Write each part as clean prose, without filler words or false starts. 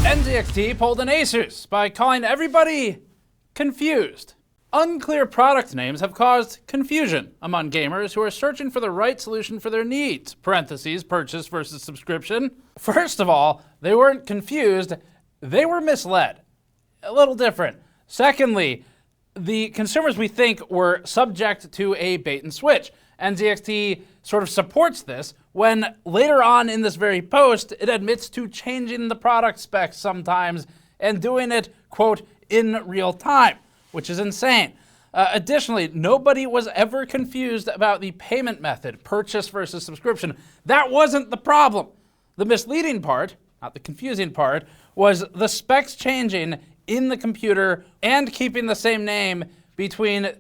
NZXT pulled an Asus by calling everybody confused. Unclear product names have caused confusion among gamers who are searching for the right solution for their needs. Parentheses, purchase versus subscription. First of all, they weren't confused, they were misled. A little different. Secondly, the consumers, we think, were subject to a bait and switch. NZXT sort of supports this when later on in this very post, it admits to changing the product specs sometimes and doing it, quote, in real time, which is insane. Additionally, nobody was ever confused about the payment method, purchase versus subscription. That wasn't the problem. The misleading part, not the confusing part, was the specs changing in the computer and keeping the same name between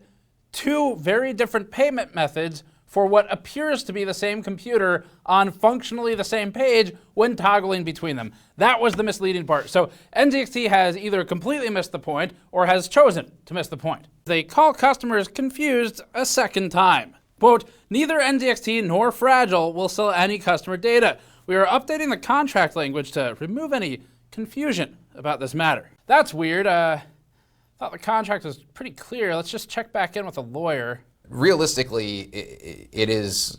two very different payment methods for what appears to be the same computer on functionally the same page when toggling between them. That was the misleading part. So NZXT has either completely missed the point or has chosen to miss the point. They call customers confused a second time. Quote, neither NZXT nor Fragile will sell any customer data. We are updating the contract language to remove any confusion about this matter. That's weird. Thought the contract was pretty clear. Let's just check back in with a lawyer. Realistically, it is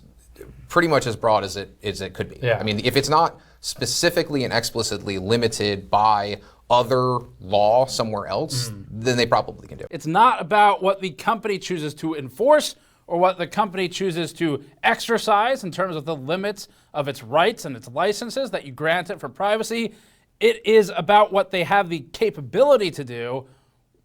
pretty much as broad as it could be. Yeah. I mean, if it's not specifically and explicitly limited by other law somewhere else, then they probably can do it. It's not about what the company chooses to enforce or what the company chooses to exercise in terms of the limits of its rights and its licenses that you grant it for privacy. It is about what they have the capability to do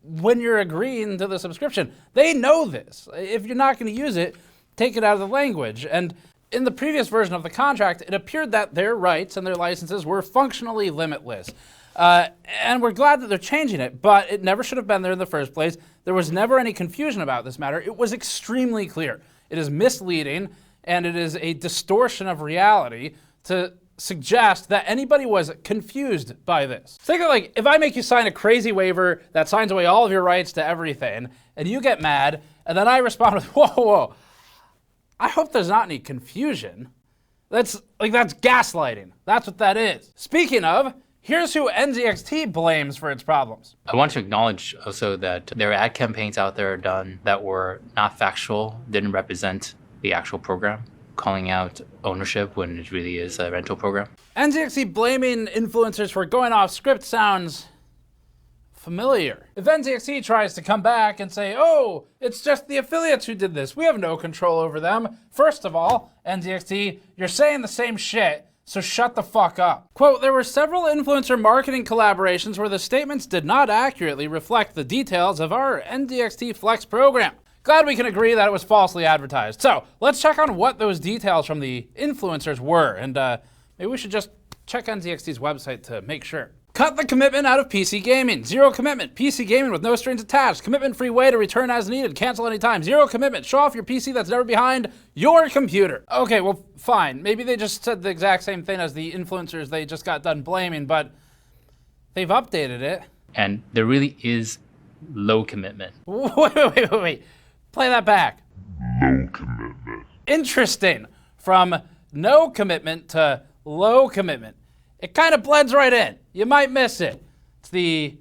when you're agreeing to the subscription. They know this. If you're not going to use it, take it out of the language. And in the previous version of the contract, it appeared that their rights and their licenses were functionally limitless. And we're glad that they're changing it, but it never should have been there in the first place. There was never any confusion about this matter. It was extremely clear. It is misleading, and it is a distortion of reality to suggest that anybody was confused by this. Think of like, if I make you sign a crazy waiver that signs away all of your rights to everything, and you get mad, and then I respond with, whoa, I hope there's not any confusion. That's gaslighting. That's what that is. Speaking of, here's who NZXT blames for its problems. I want to acknowledge also that there are ad campaigns out there done that were not factual, didn't represent the actual program, calling out ownership when it really is a rental program. NZXT blaming influencers for going off script sounds familiar. If NZXT tries to come back and say, oh, it's just the affiliates who did this, we have no control over them. First of all, NZXT, you're saying the same shit, so shut the fuck up. Quote, there were several influencer marketing collaborations where the statements did not accurately reflect the details of our NZXT Flex program. Glad we can agree that it was falsely advertised. So let's check on what those details from the influencers were. And maybe we should just check NZXT's website to make sure. Cut the commitment out of PC gaming. Zero commitment. PC gaming with no strings attached. Commitment-free way to return as needed. Cancel anytime. Zero commitment. Show off your PC that's never behind your computer. Okay, well, fine. Maybe they just said the exact same thing as the influencers they just got done blaming, but they've updated it. And there really is low commitment. Wait. Play that back. Low commitment. Interesting. From no commitment to low commitment. It kind of blends right in. You might miss it. It's the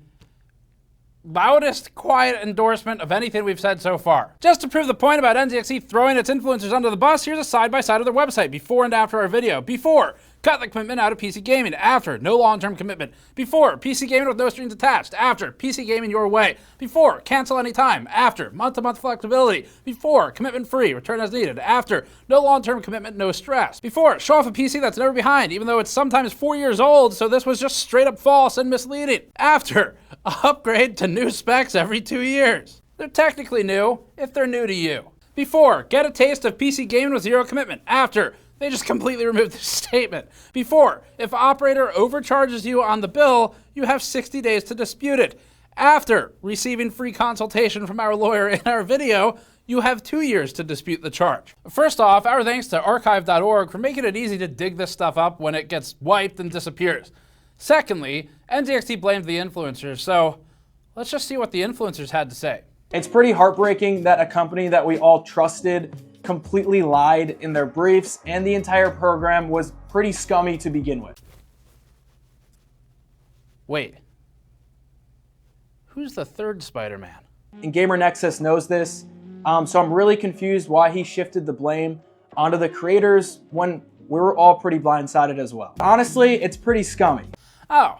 loudest quiet endorsement of anything we've said so far. Just to prove the point about NZXT throwing its influencers under the bus, here's a side-by-side of their website, before and after our video. Before, cut the commitment out of PC gaming. After, no long-term commitment. Before, PC gaming with no strings attached. After, PC gaming your way. Before, cancel anytime. After, month-to-month flexibility. Before, commitment-free, return as needed. After, no long-term commitment, no stress. Before, show off a PC that's never behind, even though it's sometimes 4 years old, so this was just straight-up false and misleading. After, upgrade to new specs every 2 years. They're technically new, if they're new to you. Before, get a taste of PC gaming with zero commitment. After, they just completely removed this statement. Before, if operator overcharges you on the bill, you have 60 days to dispute it. After receiving free consultation from our lawyer in our video, you have 2 years to dispute the charge. First off, our thanks to archive.org for making it easy to dig this stuff up when it gets wiped and disappears. Secondly, NZXT blamed the influencers, so let's just see what the influencers had to say. It's pretty heartbreaking that a company that we all trusted completely lied in their briefs, and the entire program was pretty scummy to begin with. Wait. Who's the third Spider-Man? And Gamer Nexus knows this, so I'm really confused why he shifted the blame onto the creators when we were all pretty blindsided as well. Honestly, it's pretty scummy. Oh,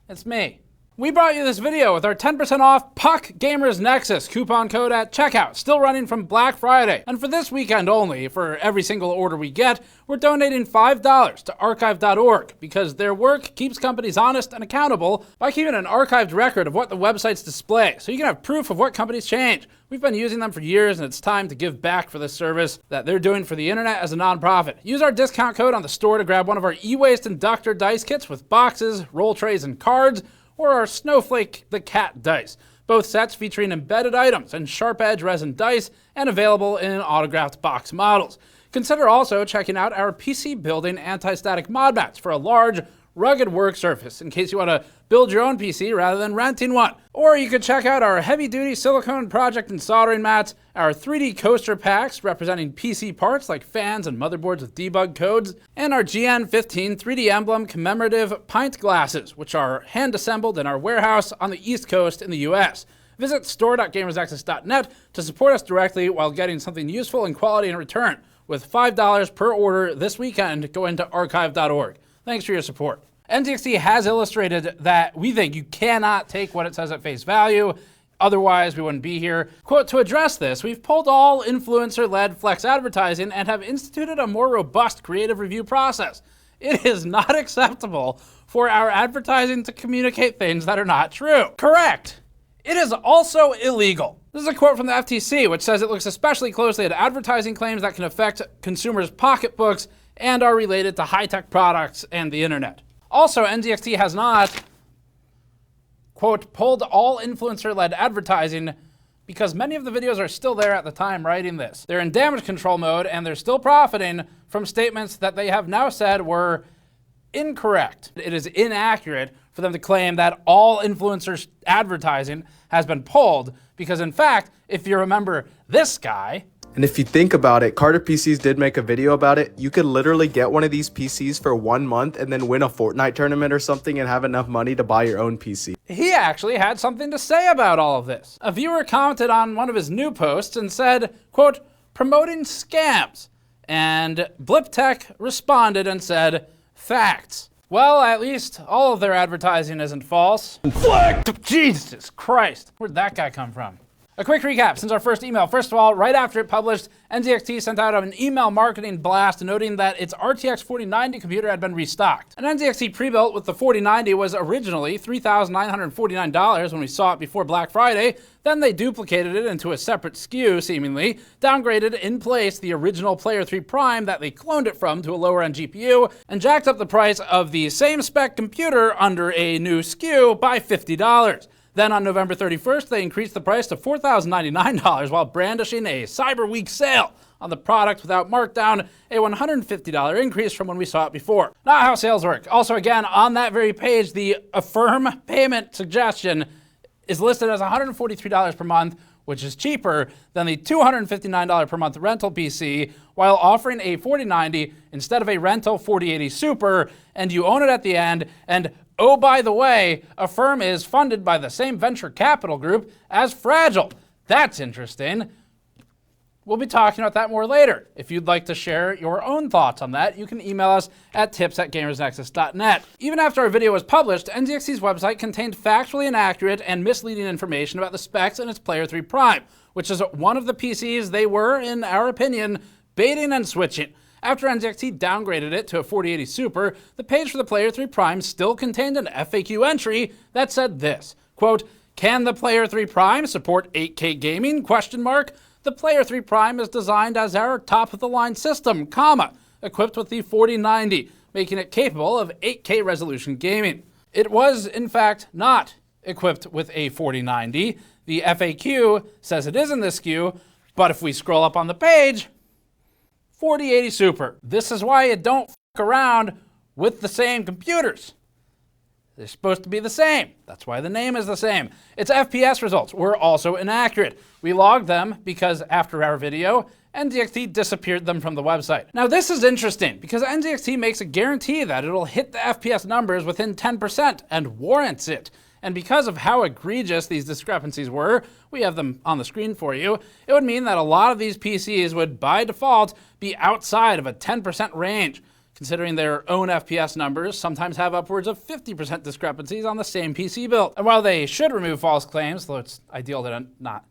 it's me. We brought you this video with our 10% off Puck Gamers Nexus coupon code at checkout, still running from Black Friday. And for this weekend only, for every single order we get, we're donating $5 to archive.org because their work keeps companies honest and accountable by keeping an archived record of what the websites display, so you can have proof of what companies change. We've been using them for years, and it's time to give back for this service that they're doing for the internet as a nonprofit. Use our discount code on the store to grab one of our e-waste inductor dice kits with boxes, roll trays, and cards, or our Snowflake the Cat dice. Both sets featuring embedded items and sharp edge resin dice and available in autographed box models. Consider also checking out our PC building anti-static mod mats for a large, rugged work surface in case you want to build your own PC rather than renting one. Or you could check out our heavy-duty silicone project and soldering mats, our 3D coaster packs representing PC parts like fans and motherboards with debug codes, and our GN15 3D emblem commemorative pint glasses, which are hand-assembled in our warehouse on the East Coast in the US. Visit store.gamersnexus.net to support us directly while getting something useful and quality in return, with $5 per order this weekend going to archive.org. Thanks for your support. NZXT has illustrated that we think you cannot take what it says at face value, otherwise we wouldn't be here. Quote, to address this, we've pulled all influencer-led flex advertising and have instituted a more robust creative review process. It is not acceptable for our advertising to communicate things that are not true. Correct. It is also illegal. This is a quote from the FTC, which says it looks especially closely at advertising claims that can affect consumers' pocketbooks and are related to high-tech products and the internet. Also, NZXT has not, quote, pulled all influencer-led advertising because many of the videos are still there at the time writing this. They're in damage control mode and they're still profiting from statements that they have now said were incorrect. It is inaccurate for them to claim that all influencers advertising has been pulled because in fact, if you remember this guy, and if you think about it, Carter PCs did make a video about it. You could literally get one of these PCs for 1 month and then win a Fortnite tournament or something and have enough money to buy your own PC. he actually had something to say about all of this. A viewer commented on one of his new posts and said, quote, promoting scams. And BlipTech responded and said, facts. Well, at least all of their advertising isn't false. Jesus Christ, where'd that guy come from? A quick recap since our first email. First of all, right after it published, NZXT sent out an email marketing blast noting that its RTX 4090 computer had been restocked. An NZXT pre-built with the 4090 was originally $3,949 when we saw it before Black Friday. Then they duplicated it into a separate SKU, seemingly, downgraded in place the original Player 3 Prime that they cloned it from to a lower-end GPU, and jacked up the price of the same spec computer under a new SKU by $50. Then on November 31st, they increased the price to $4,099 while brandishing a Cyber Week sale on the product without markdown, a $150 increase from when we saw it before. Not how sales work. Also, again, on that very page, the Affirm payment suggestion is listed as $143 per month, which is cheaper than the $259 per month rental PC, while offering a 4090 instead of a rental 4080 Super, and you own it at the end, and oh, by the way, Affirm is funded by the same venture capital group as Fragile. That's interesting. We'll be talking about that more later. If you'd like to share your own thoughts on that, you can email us at tips@gamersnexus.net. Even after our video was published, NZXT's website contained factually inaccurate and misleading information about the specs in its Player 3 Prime, which is one of the PCs they were, in our opinion, baiting and switching. After NZXT downgraded it to a 4080 Super, the page for the Player 3 Prime still contained an FAQ entry that said this, quote, can the Player 3 Prime support 8K gaming, question mark? The Player 3 Prime is designed as our top-of-the-line system, comma, equipped with the 4090, making it capable of 8K resolution gaming. It was, in fact, not equipped with a 4090. The FAQ says it is in this SKU, but if we scroll up on the page, 4080 Super. This is why you don't f*** around with the same computers. They're supposed to be the same. That's why the name is the same. Its FPS results were also inaccurate. We logged them because after our video, NZXT disappeared them from the website. Now this is interesting because NZXT makes a guarantee that it'll hit the FPS numbers within 10% and warrants it. And because of how egregious these discrepancies were, we have them on the screen for you, it would mean that a lot of these PCs would by default be outside of a 10% range, considering their own FPS numbers sometimes have upwards of 50% discrepancies on the same PC build. And while they should remove false claims, though it's ideal to not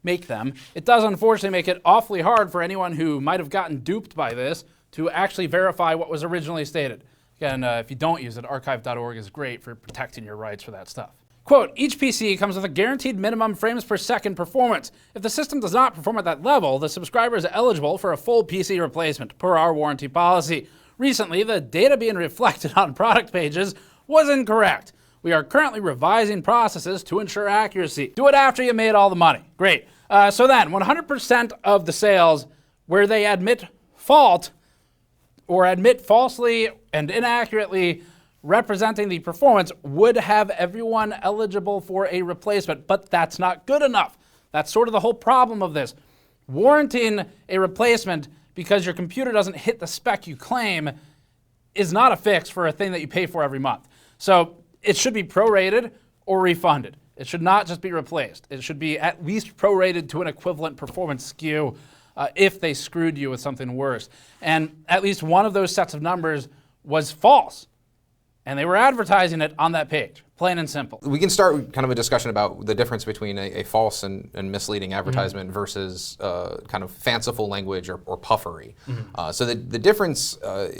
make them, it does unfortunately make it awfully hard for anyone who might have gotten duped by this to actually verify what was originally stated. Again, if you don't use it, archive.org is great for protecting your rights for that stuff. Quote, each PC comes with a guaranteed minimum frames per second performance. If the system does not perform at that level, the subscriber is eligible for a full PC replacement per our warranty policy. Recently, the data being reflected on product pages was incorrect. We are currently revising processes to ensure accuracy. Do it after you made all the money. Great. So then, 100% of the sales where they admit fault or admit falsely and inaccurately representing the performance would have everyone eligible for a replacement, but that's not good enough. That's sort of the whole problem of this. Warranting a replacement because your computer doesn't hit the spec you claim is not a fix for a thing that you pay for every month. So it should be prorated or refunded. It should not just be replaced. It should be at least prorated to an equivalent performance SKU if they screwed you with something worse. And at least one of those sets of numbers was false. And they were advertising it on that page, plain and simple. We can start kind of a discussion about the difference between a false and misleading advertisement versus kind of fanciful language or puffery. So the difference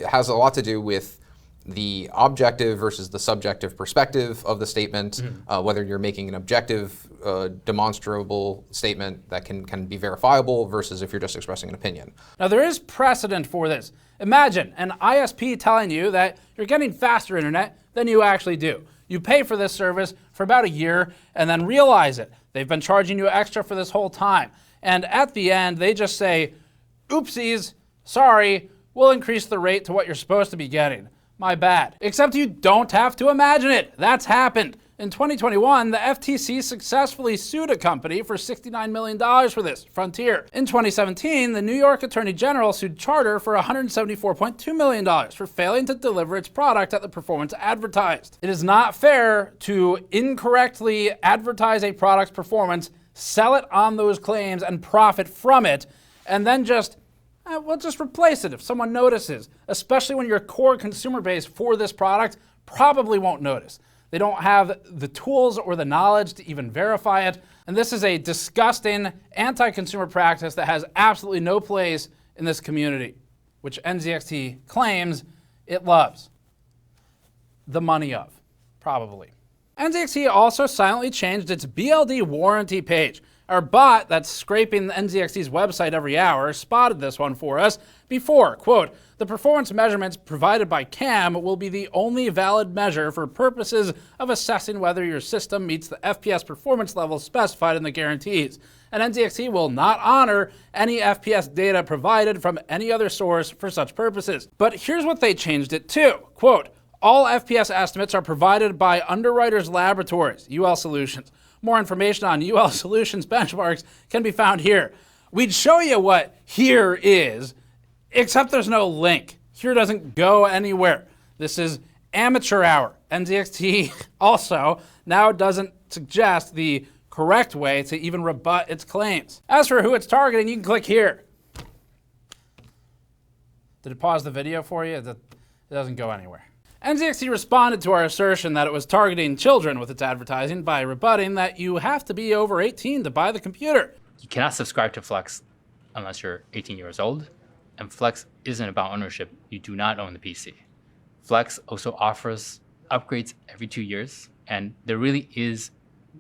has a lot to do with the objective versus the subjective perspective of the statement, whether you're making an objective, demonstrable statement that can be verifiable versus if you're just expressing an opinion. Now there is precedent for this. Imagine an ISP telling you that you're getting faster internet than you actually do. You pay for this service for about a year and then realize it. They've been charging you extra for this whole time. And at the end, they just say, oopsies, sorry, we'll increase the rate to what you're supposed to be getting. My bad. Except you don't have to imagine it. That's happened. In 2021, the FTC successfully sued a company for $69 million for this, Frontier. In 2017, the New York Attorney General sued Charter for $174.2 million for failing to deliver its product at the performance advertised. It is not fair to incorrectly advertise a product's performance, sell it on those claims, and profit from it, and then just we'll just replace it if someone notices, especially when your core consumer base for this product probably won't notice. They don't have the tools or the knowledge to even verify it. And this is a disgusting anti-consumer practice that has absolutely no place in this community, which NZXT claims it loves. The money of, probably. NZXT also silently changed its BLD warranty page. Our bot that's scraping NZXT's website every hour spotted this one for us before, quote, the performance measurements provided by CAM will be the only valid measure for purposes of assessing whether your system meets the FPS performance levels specified in the guarantees. And NZXT will not honor any FPS data provided from any other source for such purposes. But here's what they changed it to, quote, all FPS estimates are provided by Underwriters Laboratories, UL Solutions. More information on UL Solutions benchmarks can be found here. We'd show you what here is, except there's no link. Here doesn't go anywhere. This is amateur hour. NZXT also now doesn't suggest the correct way to even rebut its claims. As for who it's targeting, you can click here. Did it pause the video for you? It doesn't go anywhere. NZXT responded to our assertion that it was targeting children with its advertising by rebutting that you have to be over 18 to buy the computer. You cannot subscribe to Flex unless you're 18 years old, and Flex isn't about ownership. You do not own the PC. Flex also offers upgrades every 2 years, and there really is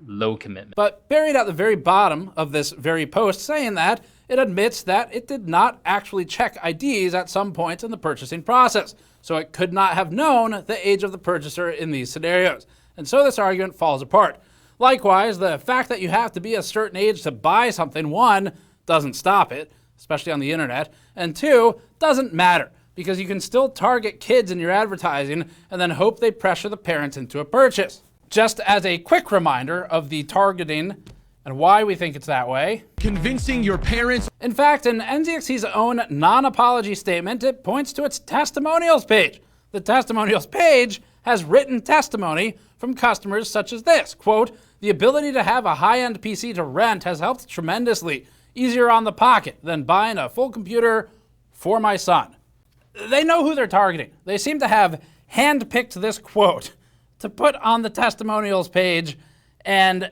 low commitment. But buried at the very bottom of this very post saying that, it admits that it did not actually check IDs at some point in the purchasing process, so it could not have known the age of the purchaser in these scenarios. And so this argument falls apart. Likewise, the fact that you have to be a certain age to buy something, one, doesn't stop it, especially on the internet, and two, doesn't matter, because you can still target kids in your advertising and then hope they pressure the parents into a purchase. Just as a quick reminder of the targeting and why we think it's that way. Convincing your parents. In fact, in NZXT's own non-apology statement, it points to its testimonials page. The testimonials page has written testimony from customers such as this, quote, "The ability to have a high-end PC to rent has helped tremendously. Easier on the pocket than buying a full computer for my son." They know who they're targeting. They seem to have handpicked this quote to put on the testimonials page, and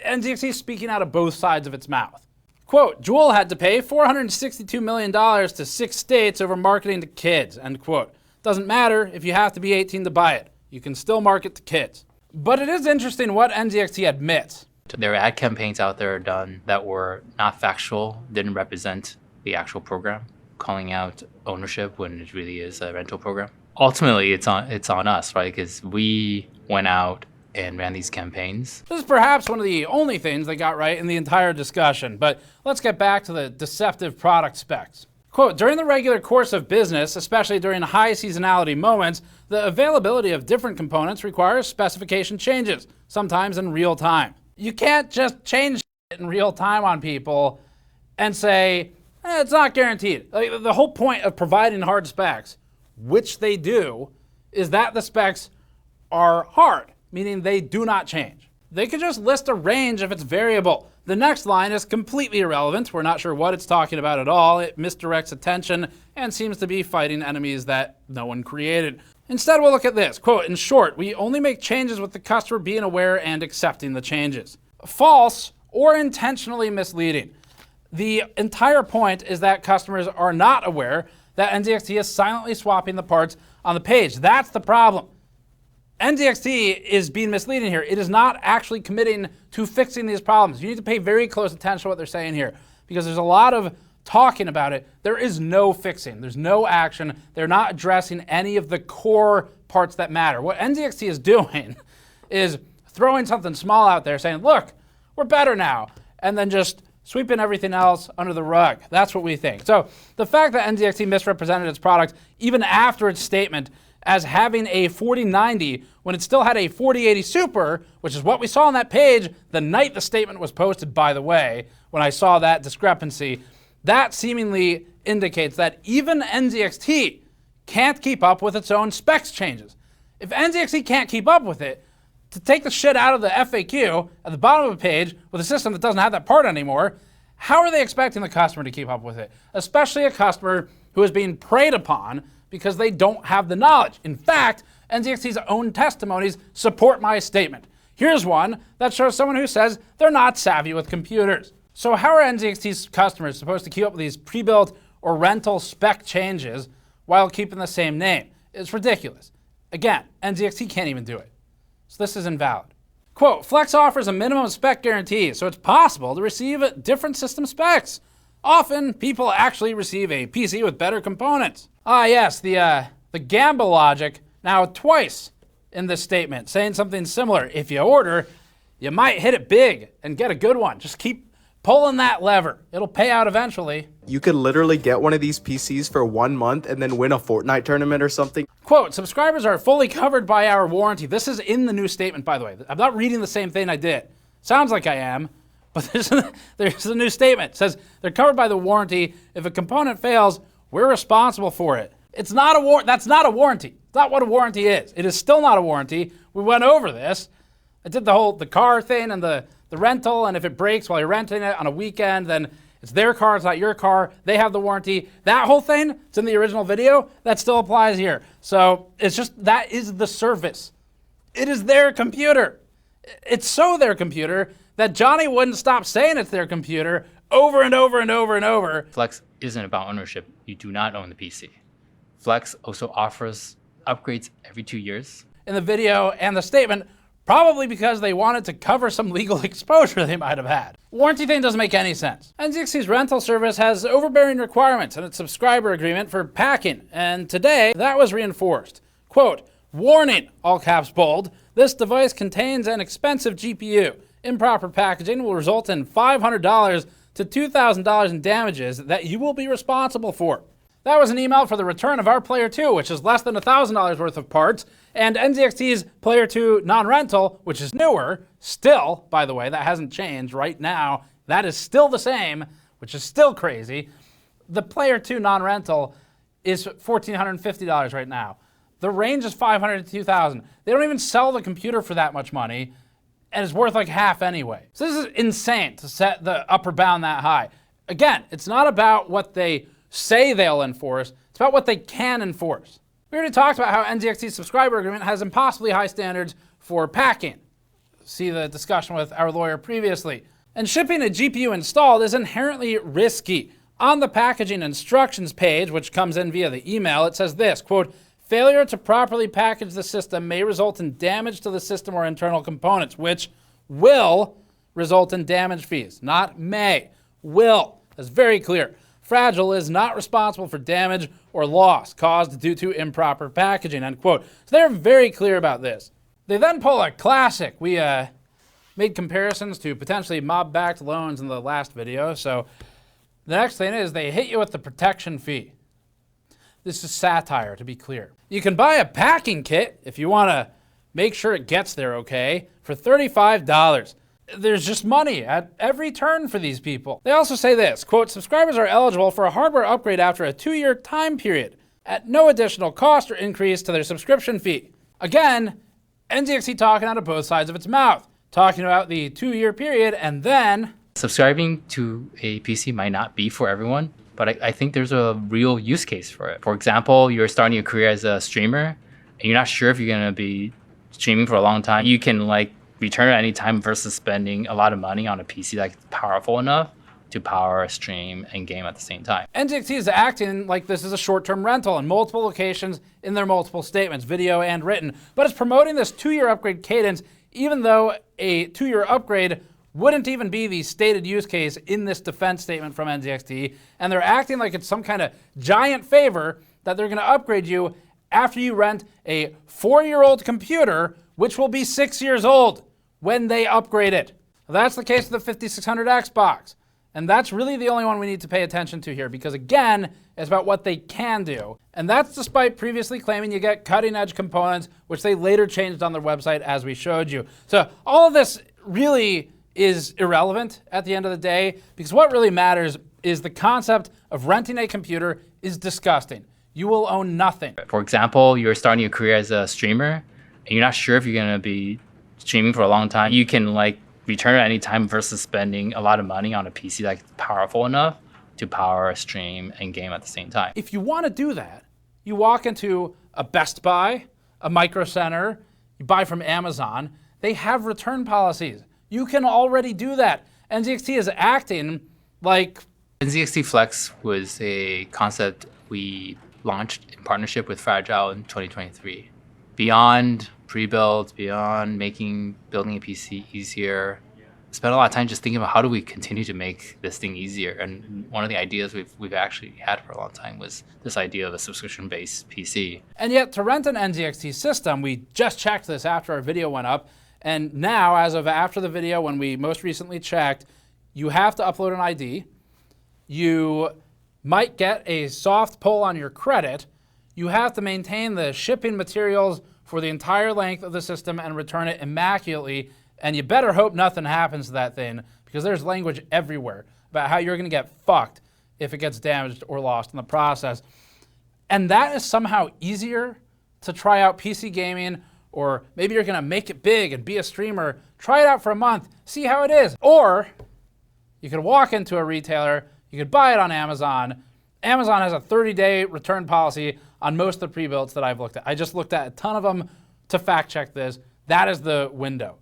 NZXT is speaking out of both sides of its mouth. Quote, "Jewel had to pay $462 million to 6 states over marketing to kids," end quote. Doesn't matter if you have to be 18 to buy it. You can still market to kids. But it is interesting what NZXT admits. There are ad campaigns out there done that were not factual, didn't represent the actual program, calling out ownership when it really is a rental program. Ultimately, it's on us, right? Because we went out and ran these campaigns. This is perhaps one of the only things they got right in the entire discussion, but let's get back to the deceptive product specs. Quote, "During the regular course of business, especially during high seasonality moments, the availability of different components requires specification changes, sometimes in real time." You can't just change it in real time on people and say, it's not guaranteed. Like, the whole point of providing hard specs, which they do, is that the specs are hard, meaning they do not change. They could just list a range if it's variable. The next line is completely irrelevant. We're not sure what it's talking about at all. It misdirects attention and seems to be fighting enemies that no one created. Instead, we'll look at this. Quote, "In short, we only make changes with the customer being aware and accepting the changes." False or intentionally misleading. The entire point is that customers are not aware that NZXT is silently swapping the parts on the page. That's the problem. NZXT is being misleading here. It is not actually committing to fixing these problems. You need to pay very close attention to what they're saying here, because there's a lot of talking about it. There is no fixing. There's no action. They're not addressing any of the core parts that matter. What NZXT is doing is throwing something small out there saying, look, we're better now, and then just sweeping everything else under the rug. That's what we think. So the fact that NZXT misrepresented its product even after its statement as having a 4090 when it still had a 4080 Super, which is what we saw on that page the night the statement was posted, by the way, when I saw that discrepancy, that seemingly indicates that even NZXT can't keep up with its own specs changes. If NZXT can't keep up with it, to take the shit out of the FAQ at the bottom of a page with a system that doesn't have that part anymore, how are they expecting the customer to keep up with it? Especially a customer who is being preyed upon because they don't have the knowledge. In fact, NZXT's own testimonies support my statement. Here's one that shows someone who says they're not savvy with computers. So how are NZXT's customers supposed to keep up with these pre-built or rental spec changes while keeping the same name? It's ridiculous. Again, NZXT can't even do it. So this is invalid. Quote, Flex offers a minimum spec guarantee, so it's possible to receive different system specs. Often, people actually receive a PC with better components. Ah yes, the gamble logic, now twice in this statement, saying something similar. If you order, you might hit it big and get a good one. Just keep pulling that lever. It'll pay out eventually. You could literally get one of these PCs for 1 month and then win a Fortnite tournament or something. Quote, subscribers are fully covered by our warranty. This is in the new statement, by the way. I'm not reading the same thing I did. Sounds like I am, but there's a new statement. It says they're covered by the warranty. If a component fails, we're responsible for it. It's not a that's not a warranty. It's not what a warranty is. It is still not a warranty. We went over this. I did the car thing and the rental, and if it breaks while you're renting it on a weekend, then it's their car, it's not your car. They have the warranty. That whole thing, it's in the original video, that still applies here. So it's just, that is the service. It is their computer. It's so their computer that Johnny wouldn't stop saying it's their computer over and over and over and over. Flex isn't about ownership. You do not own the PC. Flex also offers upgrades every 2 years. In the video and the statement, probably because they wanted to cover some legal exposure they might have had. Warranty thing doesn't make any sense. NZXT's rental service has overbearing requirements in its subscriber agreement for packing, and today that was reinforced. Quote, warning, all caps bold, this device contains an expensive GPU. Improper packaging will result in $500 to $2,000 in damages that you will be responsible for. That was an email for the return of our Player 2, which is less than $1,000 worth of parts, and NZXT's Player 2 non-rental, which is newer, still, by the way, that hasn't changed right now. That is still the same, which is still crazy. The Player 2 non-rental is $1,450 right now. The range is $500 to $2,000. They don't even sell the computer for that much money, and it's worth like half anyway. So this is insane to set the upper bound that high. Again, it's not about what they say they'll enforce, it's about what they can enforce. We already talked about how NZXT's subscriber agreement has impossibly high standards for packing. See the discussion with our lawyer previously. And shipping a GPU installed is inherently risky. On the packaging instructions page, which comes in via the email, it says this, quote, failure to properly package the system may result in damage to the system or internal components, which will result in damage fees, not may, will. That's very clear. Fragile is not responsible for damage or loss caused due to improper packaging, end quote. So they're very clear about this. They then pull a classic. We made comparisons to potentially mob-backed loans in the last video. So the next thing is they hit you with the protection fee. This is satire, to be clear. You can buy a packing kit if you want to make sure it gets there okay for $35. There's just money at every turn for these people. They also say this, quote, subscribers are eligible for a hardware upgrade after a 2-year time period at no additional cost or increase to their subscription fee. Again, NZXT talking out of both sides of its mouth, talking about the 2-year period and then Subscribing to a PC might not be for everyone, but I think there's a real use case for it. For example, you're starting your career as a streamer and you're not sure if you're going to be streaming for a long time. You can like return at any time versus spending a lot of money on a PC that's powerful enough to power, stream, and game at the same time. NZXT is acting like this is a short-term rental in multiple locations in their multiple statements, video and written, but it's promoting this 2-year upgrade cadence even though a 2-year upgrade wouldn't even be the stated use case in this defense statement from NZXT, and they're acting like it's some kind of giant favor that they're gonna upgrade you after you rent a 4-year-old computer, which will be 6 years old when they upgrade it. That's the case with the 5600 Xbox. And that's really the only one we need to pay attention to here because again, it's about what they can do. And that's despite previously claiming you get cutting edge components, which they later changed on their website as we showed you. So all of this really is irrelevant at the end of the day because what really matters is the concept of renting a computer is disgusting. You will own nothing. For example, you're starting your career as a streamer and you're not sure if you're going to be streaming for a long time. You can like return at any time versus spending a lot of money on a PC that's powerful enough to power, stream, and game at the same time. If you want to do that, you walk into a Best Buy, a Micro Center, you buy from Amazon, they have return policies. You can already do that. NZXT is acting like... NZXT Flex was a concept we launched in partnership with Fragile in 2023. Beyond pre-built, beyond building a PC easier, spent a lot of time just thinking about how do we continue to make this thing easier. And one of the ideas we've actually had for a long time was this idea of a subscription-based PC. And yet to rent an NZXT system, we just checked this after our video went up, and now, as of after the video, when we most recently checked, you have to upload an ID. You might get a soft pull on your credit. You have to maintain the shipping materials for the entire length of the system and return it immaculately. And you better hope nothing happens to that thing because there's language everywhere about how you're gonna get fucked if it gets damaged or lost in the process. And that is somehow easier to try out PC gaming, or maybe you're gonna make it big and be a streamer, try it out for a month, see how it is. Or you could walk into a retailer, you could buy it on Amazon. Amazon has a 30-day return policy on most of the pre-builts that I've looked at. I just looked at a ton of them to fact check this. That is the window.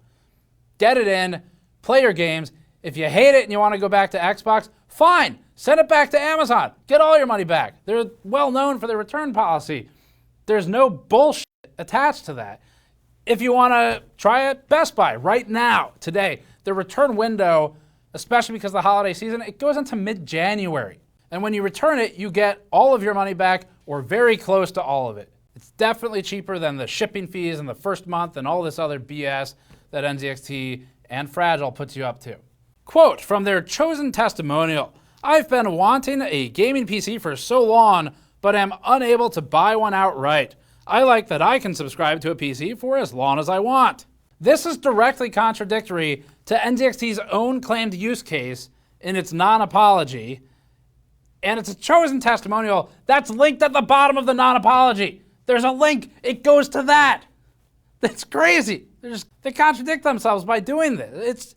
Get it in, play your games. If you hate it and you wanna go back to Xbox, fine, send it back to Amazon. Get all your money back. They're well known for their return policy. There's no bullshit attached to that. If you wanna try it, Best Buy, right now, today, the return window, especially because of the holiday season, it goes into mid-January. And when you return it, you get all of your money back or very close to all of it. It's definitely cheaper than the shipping fees in the first month and all this other BS that NZXT and Fragile puts you up to. Quote from their chosen testimonial, I've been wanting a gaming PC for so long, but am unable to buy one outright. I like that I can subscribe to a PC for as long as I want. This is directly contradictory to NZXT's own claimed use case in its non-apology, and it's a chosen testimonial that's linked at the bottom of the non-apology. There's a link, it goes to that. That's crazy. They contradict themselves by doing this.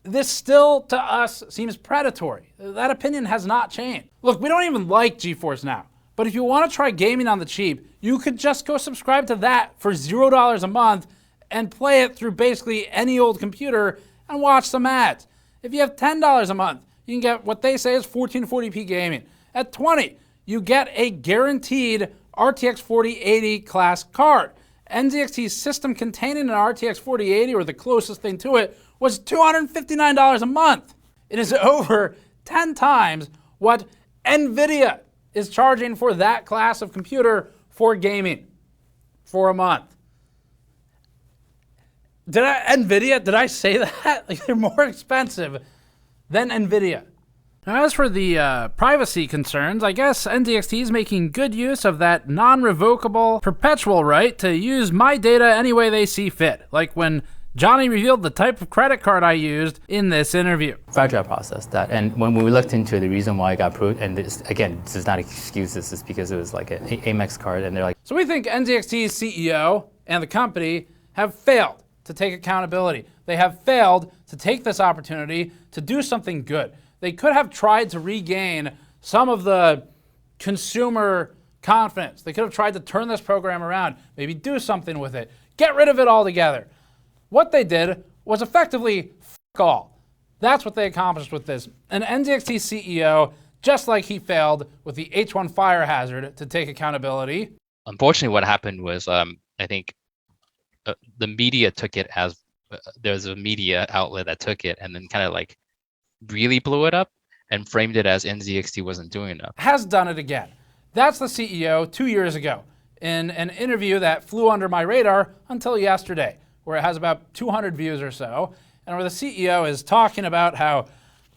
This still, to us, seems predatory. That opinion has not changed. Look, we don't even like GeForce Now, but if you want to try gaming on the cheap, you could just go subscribe to that for $0 a month and play it through basically any old computer and watch some ads. If you have $10 a month, you can get what they say is 1440p gaming. At $20, you get a guaranteed RTX 4080 class card. NZXT's system containing an RTX 4080, or the closest thing to it, was $259 a month. It is over 10 times what NVIDIA is charging for that class of computer for gaming for a month. Did I say that? Like, they're more expensive than NVIDIA. Now, as for the privacy concerns, I guess NZXT is making good use of that non-revocable perpetual right to use my data any way they see fit, like when Johnny revealed the type of credit card I used in this interview. Fragile process that, and when we looked into the reason why it got approved, and this, again, this is not an excuse, this is because it was like an Amex card, and they're like... So we think NZXT's CEO and the company have failed to take accountability. They have failed to take this opportunity to do something good. They could have tried to regain some of the consumer confidence. They could have tried to turn this program around, maybe do something with it, get rid of it altogether. What they did was effectively f*** all. That's what they accomplished with this. An NZXT CEO, just like he failed with the H1 fire hazard to take accountability. Unfortunately, what happened was, I think the media took it as, there's a media outlet that took it and then kind of like really blew it up and framed it as NZXT wasn't doing enough. Has done it again. That's the CEO 2 years ago in an interview that flew under my radar until yesterday, where it has about 200 views or so, and where the CEO is talking about how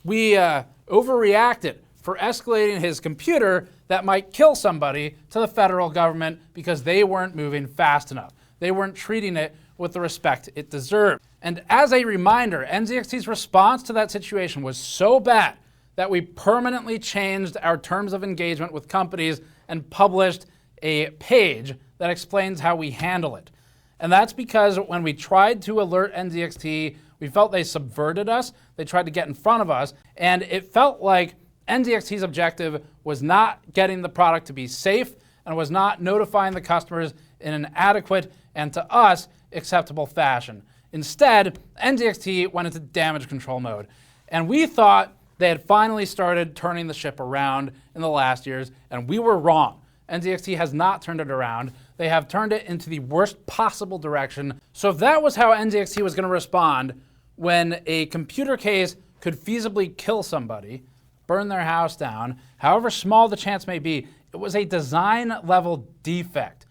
we overreacted for escalating his computer that might kill somebody to the federal government because they weren't moving fast enough. They weren't treating it with the respect it deserved. And as a reminder, NZXT's response to that situation was so bad that we permanently changed our terms of engagement with companies and published a page that explains how we handle it. And that's because when we tried to alert NZXT, we felt they subverted us, they tried to get in front of us, and it felt like NZXT's objective was not getting the product to be safe and was not notifying the customers in an adequate and, to us, acceptable fashion. Instead, NZXT went into damage control mode. And we thought they had finally started turning the ship around in the last years, and we were wrong. NZXT has not turned it around. They have turned it into the worst possible direction. So if that was how NZXT was going to respond when a computer case could feasibly kill somebody, burn their house down, however small the chance may be, it was a design-level defect.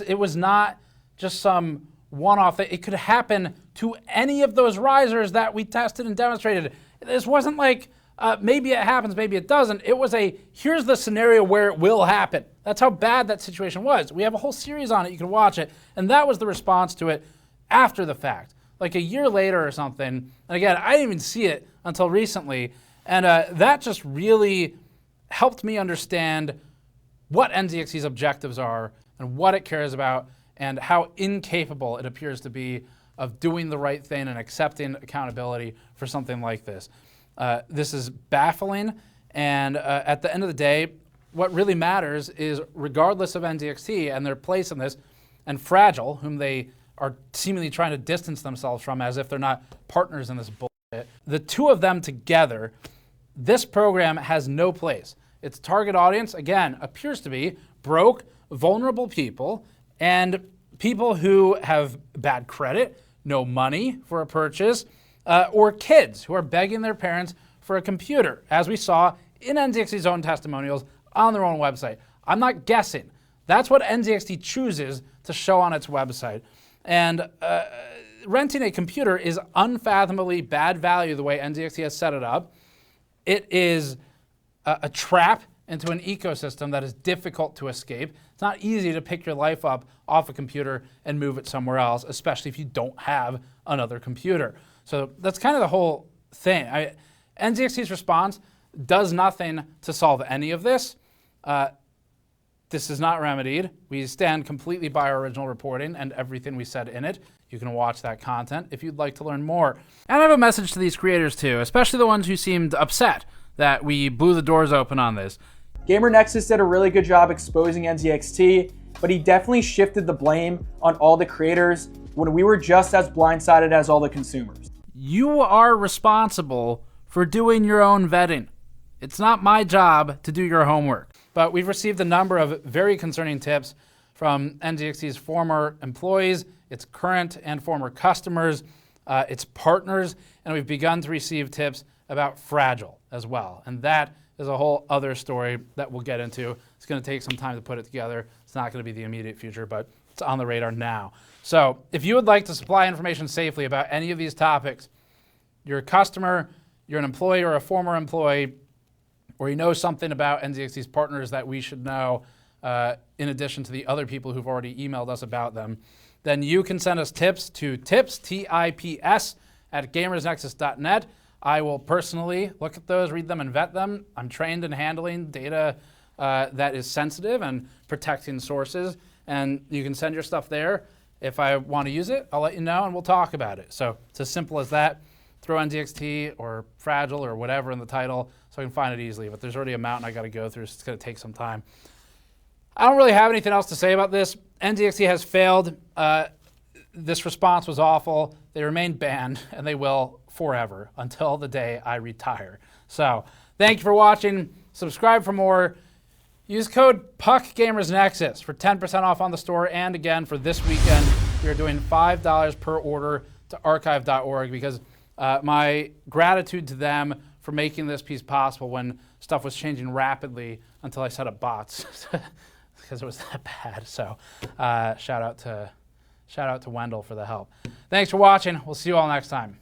It was not just some one-off. It could happen to any of those risers that we tested and demonstrated. This wasn't like maybe it happens, maybe it doesn't. It was a, here's the scenario where it will happen. That's how bad that situation was. We have a whole series on it, you can watch it. And that was the response to it after the fact, like a year later or something. And again, I didn't even see it until recently. And that just really helped me understand what NZXT's objectives are and what it cares about and how incapable it appears to be of doing the right thing and accepting accountability for something like this. This is baffling, and at the end of the day, what really matters is, regardless of NZXT and their place in this, and Fragile, whom they are seemingly trying to distance themselves from as if they're not partners in this bullshit, the two of them together, this program has no place. Its target audience, again, appears to be broke, vulnerable people, and people who have bad credit, no money for a purchase, or kids who are begging their parents for a computer, as we saw in NZXT's own testimonials on their own website. I'm not guessing. That's what NZXT chooses to show on its website. And renting a computer is unfathomably bad value the way NZXT has set it up. It is a trap into an ecosystem that is difficult to escape. It's not easy to pick your life up off a computer and move it somewhere else, especially if you don't have another computer. So that's kind of the whole thing. NZXT's response does nothing to solve any of this. This is not remedied. We stand completely by our original reporting and everything we said in it. You can watch that content if you'd like to learn more. And I have a message to these creators too, especially the ones who seemed upset that we blew the doors open on this. Gamer Nexus did a really good job exposing NZXT, but he definitely shifted the blame on all the creators when we were just as blindsided as all the consumers. You are responsible for doing your own vetting. It's not my job to do your homework. But we've received a number of very concerning tips from NZXT's former employees, its current and former customers, its partners, and we've begun to receive tips about Fragile as well. And that is a whole other story that we'll get into. It's going to take some time to put it together. It's not going to be the immediate future, but it's on the radar now. So if you would like to supply information safely about any of these topics, you're a customer, you're an employee or a former employee, or you know something about NZXT's partners that we should know, in addition to the other people who've already emailed us about them, then you can send us tips to tips, T-I-P-S, at gamersnexus.net. I will personally look at those, read them, and vet them. I'm trained in handling data that is sensitive and protecting sources, and you can send your stuff there. If I want to use it, I'll let you know, and we'll talk about it. So it's as simple as that. Throw NZXT or Fragile or whatever in the title so I can find it easily. But there's already a mountain I got to go through, so it's going to take some time. I don't really have anything else to say about this. NZXT has failed. This response was awful. They remain banned, and they will forever until the day I retire. So thank you for watching. Subscribe for more. Use code PUCKGamersNexus for 10% off on the store. And again, for this weekend, we are doing $5 per order to archive.org because my gratitude to them for making this piece possible when stuff was changing rapidly until I set up bots because it was that bad. So shout out to Wendell for the help. Thanks for watching. We'll see you all next time.